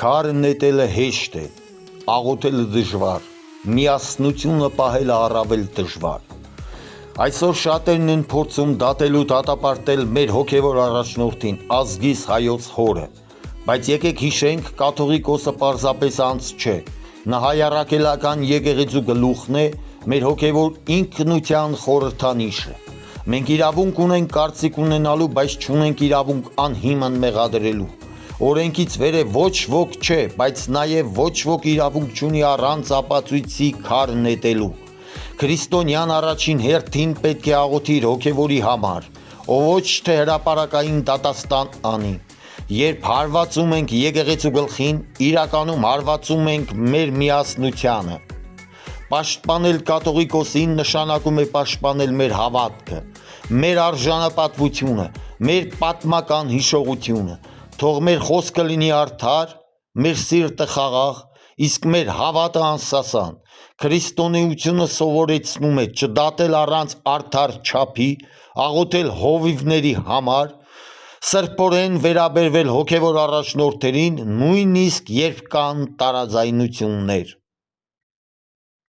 Քարը նետելը հեշտ է, աղոթելը դժվար, միասնությունը պահելը առավել դժվար։ Այսօր շատերն են փորձում դատել ու դատապարտել մեր հոգևոր առաջնորդին, ազգիս հայոց հորը, բայց եկեք հիշենք, կաթողիկոսը պարզապես անձ չէ, նա հայարակելական եկեղեցու գլուխն է, մեր հոգևոր ինքնության խորհրդանիշը։ Մենք իրավունք ունենք կարծիք ունենալու, բայց չունենք իրավունք անհիմն մեղադրելու։ Օրենքից վեր է ոչ ոք չէ, բայց նաև ոչ ոք իրավունք չունի առանց ապացույցի քար նետելու։ Քրիստոնյան առաջին հերթին պետք է աղոթի իր հոգևորի համար, ով ոչ թե հրապարակային դատաստան անի։ Երբ հարվածում ենք եկեղեցու գլխին, իրականում հարվածում ենք մեր միասնությանը։ Պաշտպանել կաթողիկոսին նշանակում է պաշտպանել մեր հավատքը, մեր արժանապատվությունը, մեր պատմական հիշողությունը։ Թող մեր խոսքը լինի արդար, մեր սիրտը խաղաղ, իսկ մեր հավատը անսասան։ Քրիստոնեությունը սովորեցնում է չդատել առանց արդար չափի, աղոթել հովիվների համար, սրբորեն վերաբերվել հոգևոր առաջնորդերին, նույնիսկ երբ կան տարաձայնություններ։